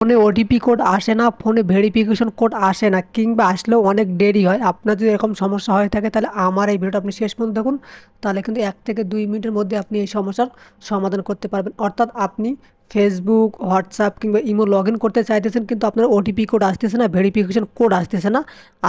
ফোনে OTP code আসে না, ফোনে ভেরিফিকেশন কোড আসে না, কিংবা আসলেও অনেক দেরি হয়। আপনার যদি এরকম সমস্যা হয়ে থাকে তাহলে আমার এই ভিডিওটা আপনি শেষ পর্যন্ত দেখুন। তাহলে কিন্তু 1 থেকে 2 মিনিটের মধ্যে আপনি এই সমস্যার সমাধান করতে পারবেন। অর্থাৎ আপনি ফেসবুক, হোয়াটসঅ্যাপ কিংবা ইমো লগ ইন করতে চাইতেছেন, কিন্তু আপনার ওটিপি কোড আসতেছে না, ভেরিফিকেশন কোড আসতেছে না,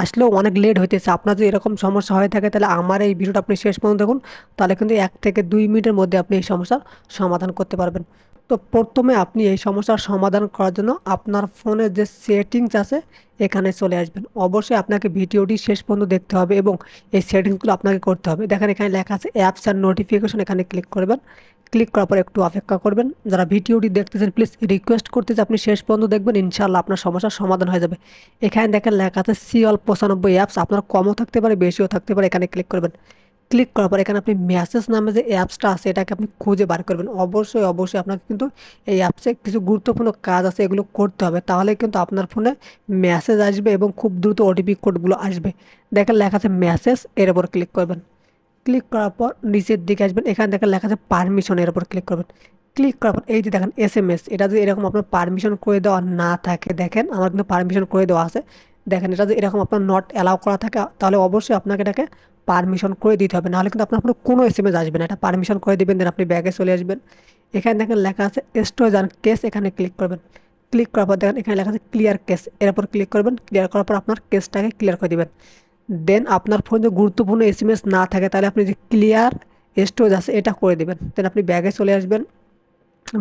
আসলেও অনেক লেট হইতেছে। আপনার যদি এরকম সমস্যা হয়ে থাকে তাহলে আমার এই ভিডিওটা আপনি শেষ পর্যন্ত দেখুন। তাহলে কিন্তু 1 থেকে 2 মিনিটের মধ্যে আপনি এই সমস্যার সমাধান করতে পারবেন। তো প্রথমে আপনি এই সমস্যার সমাধান করার জন্য আপনার ফোনের যে সেটিংস আছে এখানে চলে আসবেন। অবশ্যই আপনাকে ভিডিওটি শেষ পর্যন্ত দেখতে হবে এবং এই সেটিংসগুলো আপনাকে করতে হবে। দেখেন এখানে লেখা আছে অ্যাপস অ্যান্ড নোটিফিকেশন, এখানে ক্লিক করবেন। ক্লিক করার পর একটু অপেক্ষা করবেন। যারা ভিডিওটি দেখতেছেন প্লিজ রিকোয়েস্ট করতেছে আপনি শেষ পর্যন্ত দেখবেন, ইনশাআল্লাহ আপনার সমস্যার সমাধান হয়ে যাবে। এখানে দেখেন লেখা আছে সি অল 95 অ্যাপস, আপনার কমও থাকতে পারে বেশিও থাকতে পারে, এখানে ক্লিক করবেন। ক্লিক করার পর এখানে আপনি মেসেজ নামে যে অ্যাপসটা আছে এটাকে আপনি খুঁজে বার করবেন। অবশ্যই অবশ্যই আপনাকে কিন্তু এই অ্যাপসে কিছু গুরুত্বপূর্ণ কাজ আছে, এগুলো করতে হবে, তাহলে কিন্তু আপনার ফোনে মেসেজ আসবে এবং খুব দ্রুত ওটিপি কোডগুলো আসবে। দেখেন লেখা আছে মেসেজ, এর উপর ক্লিক করবেন। ক্লিক করার পর নিচের দিকে আসবেন, এখানে দেখেন লেখা আছে পারমিশন, এর উপর ক্লিক করবেন। ক্লিক করার পর এই যে দেখেন এসএমএস, এটা যদি এরকম আপনার পারমিশন করে দেওয়া না থাকে, দেখেন আমার কিন্তু পারমিশন করে দেওয়া আছে। দেখেন এটা যদি এরকম আপনার নট অ্যালাউ করা থাকে তাহলে অবশ্যই আপনাকে এটাকে পারমিশন করে দিতে হবে, নাহলে কিন্তু আপনার ফোনে কোনো এসএমএস আসবে না। এটা পারমিশন করে দিবেন, দেন আপনি ব্যাগে চলে আসবেন। এখানে দেখেন লেখা আছে স্টোরেজ অ্যান্ড কেস, এখানে ক্লিক করবেন। ক্লিক করার পর দেখেন এখানে লেখা আছে ক্লিয়ার কেস, এর উপর ক্লিক করবেন। ক্লিয়ার করার পর আপনার কেসটাকে ক্লিয়ার করে দিবেন। দেন আপনার ফোনে যদি গুরুত্বপূর্ণ এসএমএস না থাকে তাহলে আপনি যে ক্লিয়ার স্টোরেজ আছে এটা করে দেবেন। দেন আপনি ব্যাগে চলে আসবেন।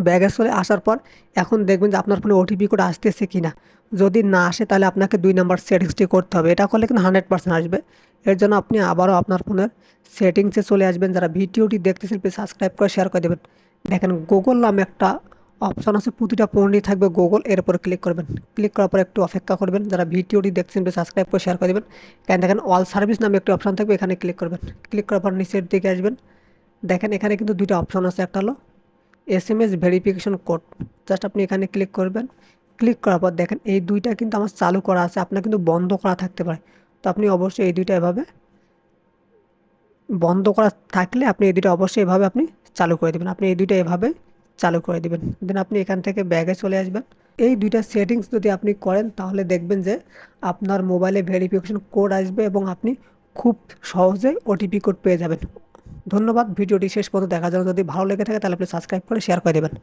ব্যাগে চলে আসার পর এখন দেখবেন যে আপনার ফোনে ওটিপি কোড আসতেছে কি না। যদি না আসে তাহলে আপনাকে 2 নম্বর সেটিংসটি করতে হবে, এটা করলে কিন্তু 100% আসবে। এর জন্য আপনি আবারও আপনার ফোনের সেটিংসে চলে আসবেন। যারা ভিডিওটি দেখতেছেন প্লিজ সাবস্ক্রাইব করে শেয়ার করে দেবেন। দেখেন গুগল নামে একটা অপশন আছে, প্রতিটা ফোনেই থাকবে গুগল, এর উপর ক্লিক করবেন। ক্লিক করার পর একটু অপেক্ষা করবেন। যারা ভিডিওটি দেখছেন প্লিজ সাবস্ক্রাইব করে শেয়ার করে দেবেন। কেন দেখেন অল সার্ভিস নামে একটি অপশন থাকবে, এখানে ক্লিক করবেন। ক্লিক করার পর নিচের দিকে আসবেন। দেখেন এখানে কিন্তু দুইটা অপশন আছে, একটা হলো এসএমএস ভেরিফিকেশন কোড, জাস্ট আপনি এখানে ক্লিক করবেন। ক্লিক করার পর দেখেন এই দুইটা কিন্তু আমার চালু করা আছে, আপনার কিন্তু বন্ধ করা থাকতে পারে। তো আপনি অবশ্যই এই দুইটা এভাবে বন্ধ করা থাকলে আপনি এই দুইটা অবশ্যই এভাবে আপনি চালু করে দেবেন। আপনি এই দুইটা এভাবে চালু করে দিবেন, দেন আপনি এখান থেকে ব্যাগে চলে আসবেন। এই দুইটা সেটিংস যদি আপনি করেন তাহলে দেখবেন যে আপনার মোবাইলে ভেরিফিকেশন কোড আসবে এবং আপনি খুব সহজে ওটিপি কোড পেয়ে যাবেন। ধন্যবাদ ভিডিওটি শেষ পর্যন্ত দেখার জন্য। যদি ভালো লেগে থাকে তাহলে আপনি সাবস্ক্রাইব করে শেয়ার করে দেবেন।